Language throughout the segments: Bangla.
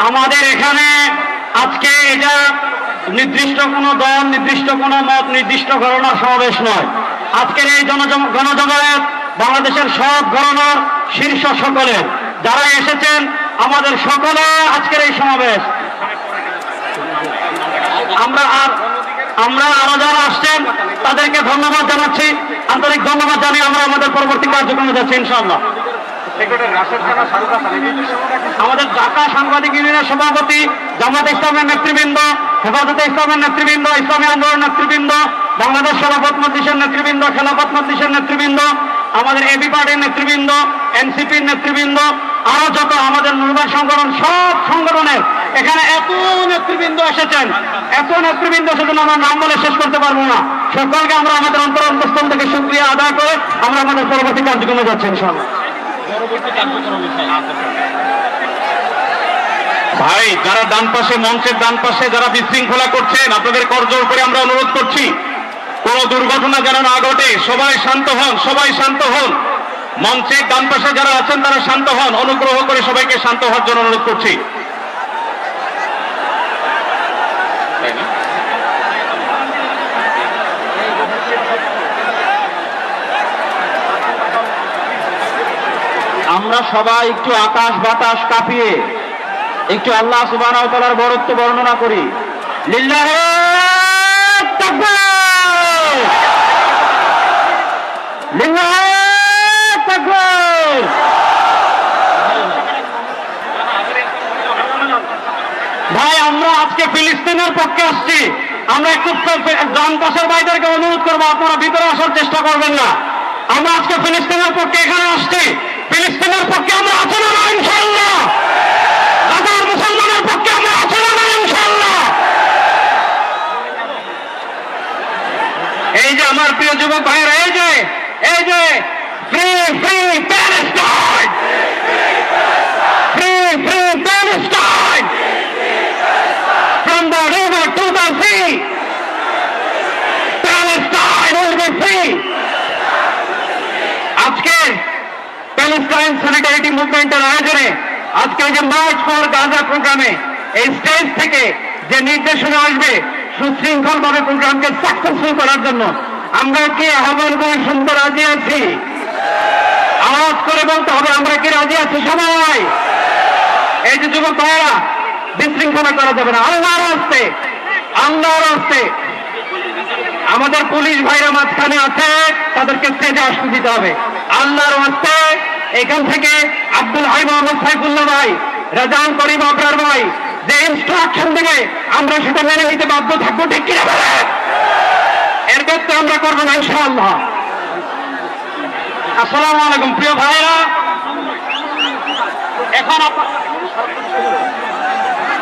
আমাদের এখানে আজকে এটা নির্দিষ্ট কোনো দল, নির্দিষ্ট কোনো মত, নির্দিষ্ট ঘটনার সমাবেশ নয়। আজকের এই গণজমায়েত বাংলাদেশের সব ঘটনার শীর্ষ সকলের, যারা এসেছেন আমাদের সকলে আজকের এই সমাবেশ। আমরা আরো যারা আসছেন তাদেরকে ধন্যবাদ জানাচ্ছি, আন্তরিক ধন্যবাদ জানিয়ে আমরা আমাদের পরবর্তী কার্যক্রমে যাচ্ছি ইনশাআল্লাহ। আমাদের ঢাকা সাংবাদিক ইউনিয়নের সভাপতি, জামাত ইসলামের নেতৃবৃন্দ, হেফাজতে ইসলামের নেতৃবৃন্দ, ইসলামী আন্দোলনের নেতৃবৃন্দ, বাংলাদেশ খেলাফত মজলিসের নেতৃবৃন্দ, খেলাফত মজলিসের নেতৃবৃন্দ, আমাদের এবি পার্টির নেতৃবৃন্দ, এনসিপির নেতৃবৃন্দ, আরো যত আমাদের নির্বাহী সংগঠন, সব সংগঠনের এখানে এত নেতৃবৃন্দ এসেছেন, এত নেতৃবৃন্দ এসেছেন আমরা নাম বলে শেষ করতে পারবো না। সকলকে আমরা আমাদের অন্তরস্থল থেকে শুকরিয়া আদায় করে আমরা আমাদের পরবর্তী কার্যক্রমে যাচ্ছি ইনশাআল্লাহ। ভাই, যারা ডান পাশে, মঞ্চের ডান পাশে যারা বিশৃঙ্খলা করছেন, আপনাদের করজোর করে আমরা অনুরোধ করছি কোন দুর্ঘটনা যেন না ঘটে। সবাই শান্ত হন, সবাই শান্ত হন। মঞ্চের ডান পাশে যারা আছেন তারা শান্ত হন, অনুগ্রহ করে সবাইকে শান্ত হওয়ার জন্য অনুরোধ করছি। আমরা সবাই একটু আকাশ বাতাস কাঁপিয়ে একটু আল্লাহ সুবহানাহু ওয়া তাআলার বরত্ব বর্ণনা করি। লিল্লাহি তাকবীর, লিল্লাহি তাকবীর। ভাই, আমরা আজকে ফিলিস্তিনের পক্ষে আসছি। আমরা একটু ডান পাশের ভাইদেরকে অনুরোধ করবো আপনারা ভিতরে আসার চেষ্টা করবেন না। আমরা আজকে ফিলিস্তিনের পক্ষে এখানে আসছি। ফিলিস্তিনের পক্ষে আমরা আছি না ইনশাআল্লাহ? গাজার মুসলমানের পক্ষে আমরা আছি না ইনশাআল্লাহ? এই যে আমার প্রিয় যুবক ভাইয়েরা, এই যে free free Palestine, free free Palestine, from the river to the sea, Palestine will be free. আজকে প্যালেস্টাইন সলিডারিটি মুভমেন্টের আয়োজনে আজকে যে মার্চ ফর গাজা প্রোগ্রামে এই স্টেজ থেকে যে নির্দেশনা আসবে সুশৃঙ্খল ভাবে প্রোগ্রামকে সাকসেসফুল করার জন্য, আমরা কি আহ্বান করে শুনতে রাজি আছি? আওয়াজ করে বলতে হবে আমরা কি রাজি আছি সবাই? এই যে যুবক ভাইয়েরা, বিশৃঙ্খলা করা যাবে না। আল্লাহর রাস্তে, আল্লাহর রাস্তে আমাদের পুলিশ ভাইরা মাঝখানে আছে, তাদেরকে স্টেজে আসতে দিতে হবে। আল্লাহর রাস্তে এখান থেকে আব্দুল হাই মোহাম্মদ সাইফুল্লাহ ভাই, রাজান করিম আবরার ভাই যে ইনস্ট্রাকশন দেবে আমরা সেটা মেনে নিতে বাধ্য থাকবো, ঠিক কিনা বলেন? এর ক্ষেত্রে আমরা করবো না ইনশাআল্লাহ। আসসালামু আলাইকুম প্রিয় ভাইরা।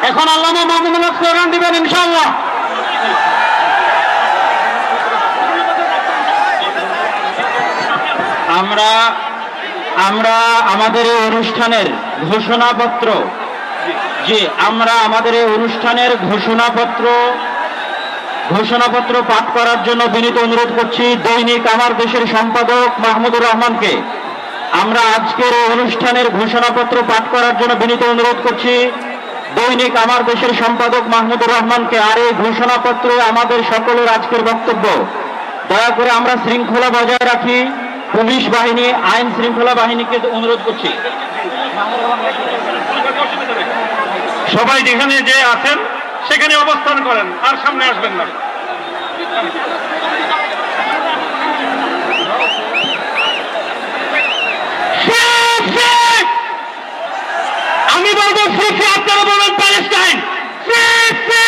এখন আল্লামা মামুনুল্লাহ স্লোগান দিবেন ইনশাআল্লাহ। আমরা আমাদের এই অনুষ্ঠানের ঘোষণাপত্র, আমরা আমাদের এই অনুষ্ঠানের ঘোষণাপত্র পাঠ করার জন্য বিনীত অনুরোধ করছি দৈনিক আমার দেশের সম্পাদক মাহমুদুর রহমানকে। আমরা আজকের এই অনুষ্ঠানের ঘোষণাপত্র পাঠ করার জন্য বিনীত অনুরোধ করছি দৈনিক আমার দেশের সম্পাদক মাহমুদুর রহমানকে। আর এই ঘোষণাপত্রে আমাদের সকলের আজকের বক্তব্য, দয়া করে আমরা শৃঙ্খলা বজায় রাখি। পুলিশ বাহিনী, আইন শৃঙ্খলা বাহিনীকে অনুরোধ করছি সবাই যেখানে যে আছেন সেখানে অবস্থান করেন, আর সামনে আসবেন না। আমি বলবো ফ্রি ফ্রি, আপনারা বলবেন Palestine free free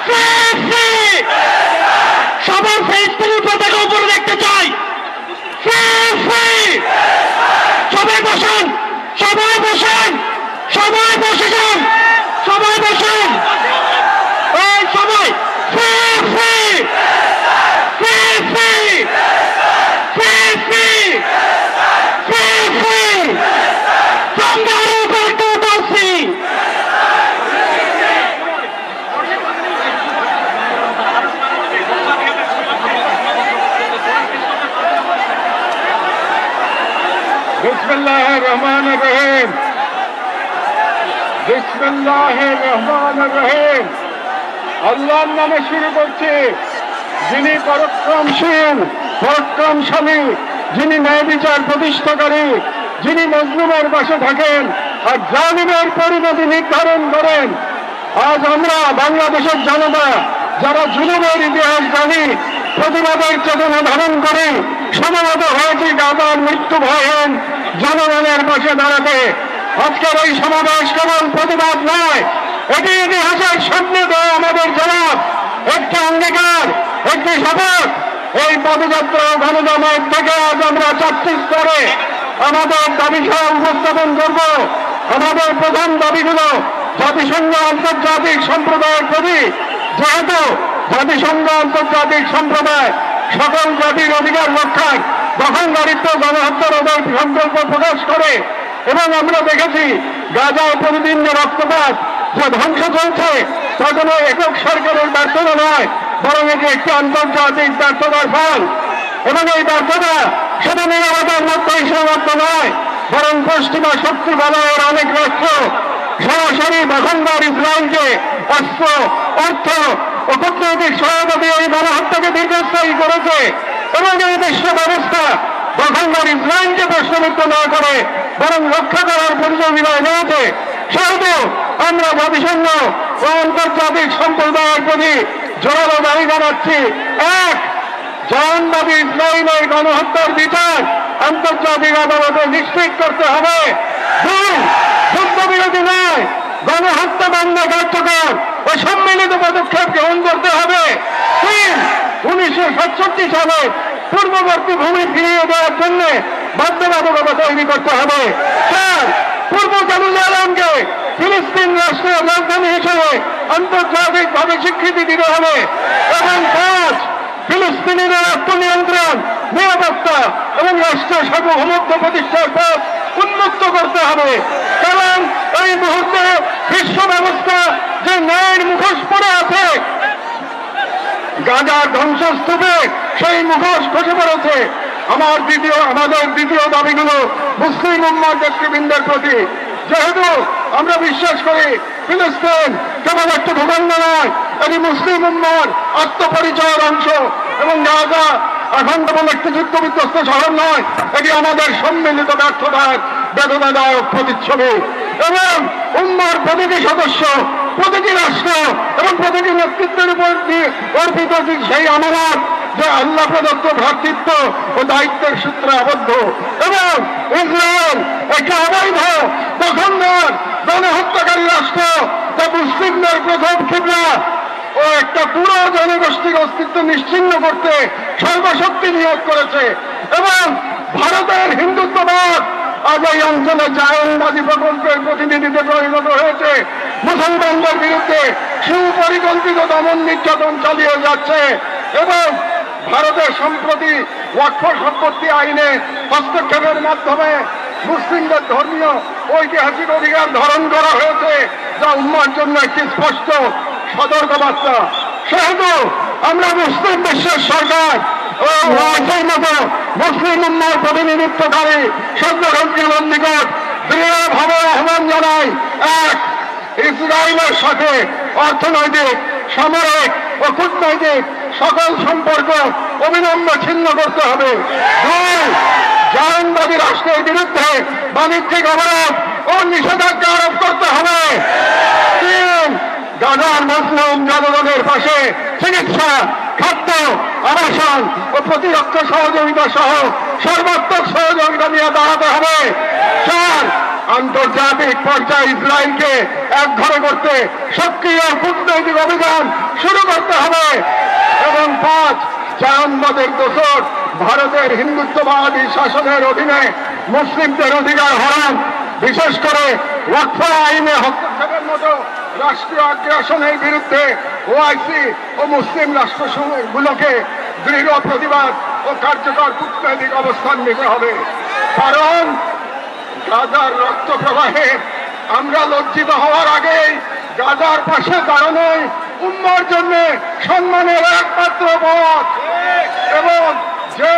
free free. সবার ফেসবুক পতাকা উপরে দেখতে চাই। Free free. সবাই বসেন, সবাই বসেন, সবাই বসে যান, সবাই বসেন, এই সবাই free free free free free free free free from the river to the sea. বিসমিল্লাহির রহমানির রহিম। বিসমিল্লাহির রহমানির রহিম। আল্লাহর নামে শুরু করছি, যিনি পরাক্রমশীল পরাক্রমশালী, যিনি ন্যায় বিচার প্রতিষ্ঠাকারী, যিনি মজলুমের পাশে থাকেন আর জালিমের পরিণতি নির্ধারণ করেন। আজ আমরা বাংলাদেশের জনতা যারা জুলুমের ইতিহাস জানি, প্রতিবাদের চেতনা ধারণ করে সমবেত হয়েছি গাজার মৃত্যু ভয়হীন জনগণের পাশে দাঁড়াতে। আজকের এই সমাবেশ কেবল প্রতিবাদ নয়, এটি ইতিহাসের সামনে দেওয়া আমাদের জবাব, একটি অঙ্গীকার, একটি শপথ। এই পদযাত্রা গণজমায়েত থেকে আজ আমরা 4টি স্তরে আমাদের দাবি সহ উপস্থাপন করব। আমাদের প্রধান দাবিগুলো জাতিসংঘ আন্তর্জাতিক সম্প্রদায়ের প্রতি, যেহেতু জাতিসংঘ আন্তর্জাতিক সম্প্রদায় সকল জাতির অধিকার রক্ষার দখলদারিত্ব গণহত্যা রোধের সংকল্প প্রকাশ করে, এবং আমরা দেখেছি গাজায় প্রতিদিন যে রক্তপাত, যে ধ্বংস চলছে, তা কোনো একক সরকারের ব্যর্থতা নয়, বরং এটি একটি আন্তর্জাতিক ব্যর্থতার ফল। এবং এই ব্যর্থতা শুধু নিরাপত্তার মধ্যেই সীমাবদ্ধ নয়, বরং পশ্চিমা শক্তি বলয়ের অনেক রাষ্ট্র সরাসরি দখলদার ইসরায়েলকে অস্ত্র, অর্থ ও কূটনৈতিক সহায়তা দিয়ে এই গণহত্যাকে দীর্ঘস্থায়ী করেছে। এবং এই বিশ্ব ব্যবস্থা দখলদার ইসরায়েলকে প্রশ্নমুক্ত না করে বরং রক্ষা করার পরিযোগিতায় নিয়েছে। সেহেতু আমরা জাতিসংঘ ও আন্তর্জাতিক সম্প্রদায়ের প্রতি জোরালো দাবি জানাচ্ছি, এক, জাহান্নামী ইসরায়েলের গণহত্যার বিচার আন্তর্জাতিক আদালতে নিশ্চিত করতে হবে। দুই, যুদ্ধবিরতি নয়, গণহত্যা বন্ধ কার্যকর ও সম্মিলিত পদক্ষেপ গ্রহণ করতে হবে। তিন, 1967 সালে পূর্ববর্তী ভূমি ফিরিয়ে দেওয়ার জন্য বাধ্যবাধকতা তৈরি করতে হবে। চার, পূর্ব জেরুজালেমকে ফিলিস্তিন রাষ্ট্রের রাজধানী হিসেবে আন্তর্জাতিকভাবে স্বীকৃতি দিতে হবে। এবং পাঁচ, ফিলিস্তিনিদের আত্মনিয়ন্ত্রণ, নিরাপত্তা এবং রাষ্ট্রের সার্বভৌমত্ব প্রতিষ্ঠার পথ উন্মুক্ত করতে হবে। কারণ এই মুহূর্তে বিশ্ব ব্যবস্থা যে ন্যায়ের মুখোশ পড়ে আছে, গাজার ধ্বংসস্তূপে সেই মুখোশ খসে পড়েছে। আমাদের দ্বিতীয় দাবিগুলো মুসলিম উম্মার নেতৃবৃন্দের প্রতি। যেহেতু আমরা বিশ্বাস করি ফিলিস্তিন কেবল একটি ভূখণ্ড নয়, এটি মুসলিম উম্মার আত্মপরিচয়ের অংশ, এবং গাজা এখন কেবল একটি যুদ্ধবিধ্বস্ত শহর নয়, এটি আমাদের সম্মিলিত ব্যর্থতার বেদনাদায়ক প্রতিচ্ছবি। এবং উম্মার প্রতিটি সদস্য, প্রতিটি রাষ্ট্র এবং প্রতিটি নেতৃত্বের উপর অর্পিত সেই আমানত যে আল্লাহ প্রদত্ত ভ্রাতৃত্ব ও দায়িত্বের সূত্রে আবদ্ধ। এবং ইসরায়েল একটি অবৈধ দখলদার গণহত্যাকারী রাষ্ট্র, যা মুসলিমদের প্রথম কিবলা ও একটা পুরো জনগোষ্ঠীর অস্তিত্ব নিশ্চিহ্ন করতে সর্বশক্তি নিয়োগ করেছে। এবং ভারতের হিন্দুত্ববাদ আজ এই অঞ্চলে জায়নবাদী প্রকল্পের প্রতিনিধিতে পরিণত হয়েছে, মুসলমানদের বিরুদ্ধে সুপরিকল্পিত দমন নির্যাতন চালিয়ে যাচ্ছে। এবং ভারতের সম্প্রতি ওয়াকফ সম্পত্তি আইনে হস্তক্ষেপের মাধ্যমে মুসলিমদের ধর্মীয় ঐতিহাসিক অধিকার ধারণ করা হয়েছে, যা উম্মার জন্য একটি স্পষ্ট সতর্কবার্তা। সেহেতু আমরা মুসলিম বিশ্বের সরকার ও ওয়াইসের মতো মুসলিম উম্মার প্রতিনিধিত্বকারী সভ্যরাজ্যের নিকট দৃঢ়ভাবে আহ্বান জানাই, এক, ইসরায়েলের সাথে অর্থনৈতিক, সামরিক ও কূটনৈতিক সকল সম্পর্ক অবিলম্বে ছিন্ন করতে হবে। দুই, জাহানবাদী রাষ্ট্রের বিরুদ্ধে বাণিজ্যিক অবরোধ ও নিষেধাজ্ঞা আরোপ করতে হবে। তিন, গাজার মুসলিম জনগণের পাশে চিকিৎসা, খাদ্য, আবাসন ও প্রতিরক্ষা সহযোগিতা সহ সর্বাত্মক সহযোগিতা নিয়ে দাঁড়াতে হবে। চার, আন্তর্জাতিক পর্যায়ে ইসরায়েলকে একঘরে করতে সক্রিয় কূটনৈতিক অভিযান শুরু করতে হবে। এবং পাঁচ, জাহানবাদের দোষর ভারতের হিন্দুত্ববাদী শাসনের অধীনে মুসলিমদের অধিকার হরণ, বিশেষ করে ওয়াকফ আইনে হস্তক্ষেপের মতো রাষ্ট্রীয় আগ্রাসনের বিরুদ্ধে ওআইসি ও মুসলিম রাষ্ট্রসমূহগুলোকে দৃঢ় প্রতিবাদ ও কার্যকর কূটনৈতিক অবস্থান নিতে হবে। কারণ গাজার রক্ত প্রবাহে আমরা লজ্জিত হওয়ার আগেই গাজার পাশে দাঁড়ানোই উম্মার জন্য সম্মানের একমাত্র পথ। এবং যে